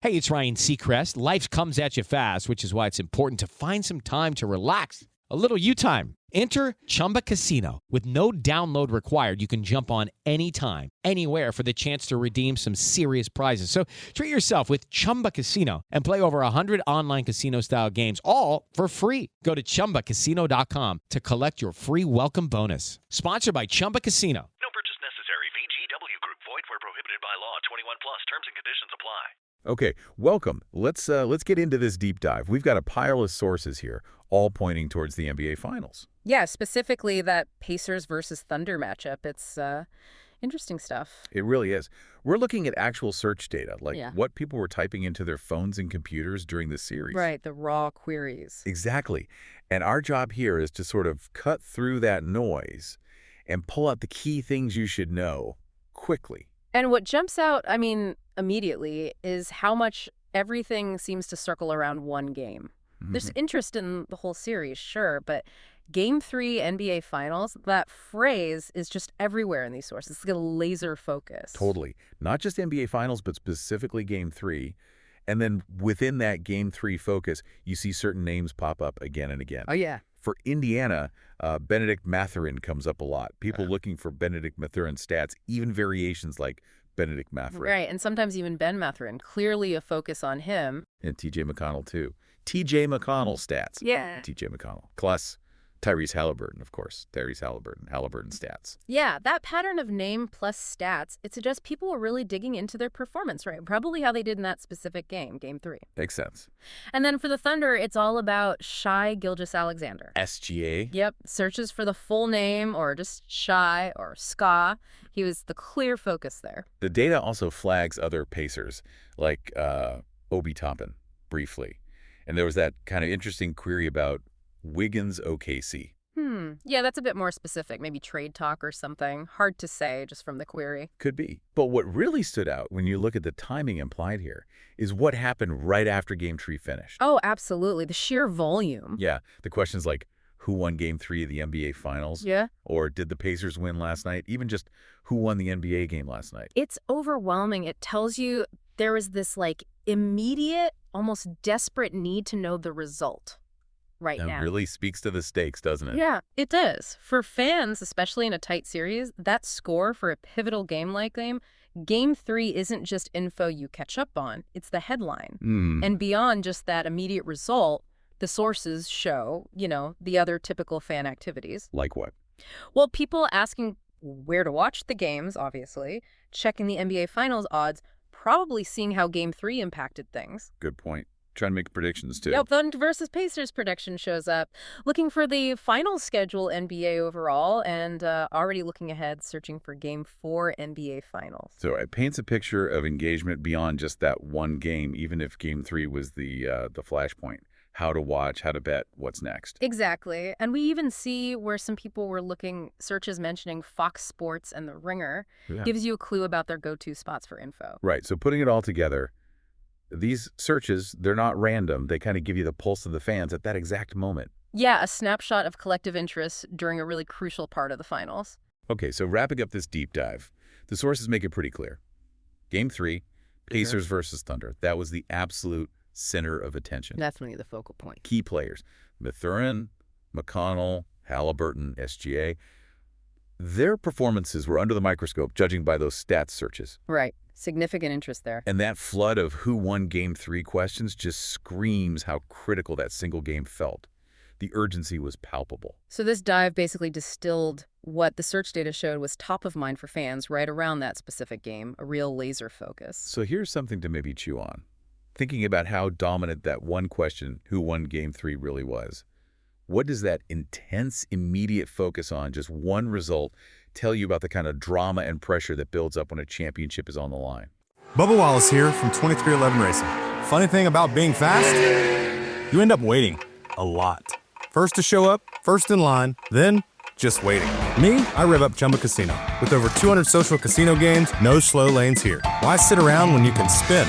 Hey, it's Ryan Seacrest. Life comes at you fast, which is why it's important to find some time to relax. A little you time. Enter Chumba Casino. With no download required, you can jump on anytime, anywhere for the chance to redeem some serious prizes. So treat yourself with Chumba Casino and play over 100 online casino-style games, all for free. Go to ChumbaCasino.com to collect your free welcome bonus. Sponsored by Chumba Casino. No purchase necessary. VGW Group. Void where prohibited by law. 21 plus. Terms and conditions apply. Okay, welcome. Let's get into this deep dive. We've got a pile of sources here, all pointing towards the NBA Finals. Yeah, specifically that Pacers versus Thunder matchup. It's interesting stuff. It really is. We're looking at actual search data, like Yeah. what people were typing into their phones and computers during the series. Right, the raw queries. Exactly. And our job here is to sort of cut through that noise and pull out the key things you should know quickly. And what jumps out, immediately, is how much everything seems to circle around one game. There's interest in the whole series, sure, but Game 3 NBA Finals, that phrase is just everywhere in these sources. It's like a laser focus. Totally. Not just NBA Finals, but specifically Game 3. And then within that Game 3 focus, you see certain names pop up again and again. Oh, yeah. For Indiana, Benedict Mathurin comes up a lot. People looking for Benedict Mathurin stats, even variations like Benedict Mathurin. Right, and sometimes even Ben Mathurin. Clearly a focus on him. And TJ McConnell, too. TJ McConnell stats. Yeah. TJ McConnell. Plus Tyrese Halliburton, of course. Halliburton stats. Yeah, that pattern of name plus stats, it suggests people were really digging into their performance, right? Probably how they did in that specific game, Game 3. Makes sense. And then for the Thunder, it's all about Shai Gilgeous-Alexander. SGA. Yep, searches for the full name or just Shai or Ska. He was the clear focus there. The data also flags other Pacers, like Obi Toppin, briefly. And there was that kind of interesting query about Wiggins OKC. Yeah, that's a bit more specific. Maybe trade talk or something. Hard to say just from the query. Could be. But what really stood out when you look at the timing implied here is what happened right after Game 3 finished. Oh, absolutely. The sheer volume. Yeah. The questions like, who won Game 3 of the NBA Finals? Yeah. Or did the Pacers win last night? Even just who won the NBA game last night? It's overwhelming. It tells you there was this immediate, almost desperate need to know the result right now. That really speaks to the stakes, doesn't it? Yeah, it does. For fans, especially in a tight series, that score for a pivotal game like Game 3 isn't just info you catch up on. It's the headline. And beyond just that immediate result, the sources show, the other typical fan activities. Like what? Well, people asking where to watch the games, obviously, checking the NBA Finals odds, probably seeing how Game 3 impacted things. Good point. Trying to make predictions, too. Yep, Thunder versus Pacers prediction shows up. Looking for the final schedule NBA overall, and already looking ahead, searching for Game 4 NBA Finals. So it paints a picture of engagement beyond just that one game, even if Game 3 was the flashpoint. How to watch, how to bet, what's next. Exactly. And we even see where some people were looking, searches mentioning Fox Sports and The Ringer. Yeah. Gives you a clue about their go-to spots for info. Right. So putting it all together, these searches, they're not random. They kind of give you the pulse of the fans at that exact moment. Yeah, a snapshot of collective interest during a really crucial part of the finals. Okay, so wrapping up this deep dive, the sources make it pretty clear. Game 3, Pacers versus Thunder. That was the absolute center of attention. Definitely the focal point. Key players, Mathurin, McConnell, Halliburton, SGA. Their performances were under the microscope, judging by those stats searches. Right. Significant interest there. And that flood of who won Game 3 questions just screams how critical that single game felt. The urgency was palpable. So this dive basically distilled what the search data showed was top of mind for fans right around that specific game, a real laser focus. So here's something to maybe chew on. Thinking about how dominant that one question, who won Game 3, really was. What does that intense, immediate focus on just one result tell you about the kind of drama and pressure that builds up when a championship is on the line? Bubba Wallace here from 2311 Racing. Funny thing about being fast, you end up waiting a lot. First to show up, first in line, then just waiting. Me, I rev up Chumba Casino. With over 200 social casino games, no slow lanes here. Why sit around when you can spin?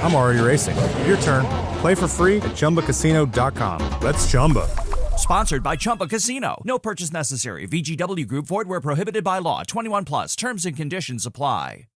I'm already racing. Your turn. Play for free at ChumbaCasino.com. Let's Chumba. Sponsored by Chumba Casino. No purchase necessary. VGW Group. Void where prohibited by law. 21 plus. Terms and conditions apply.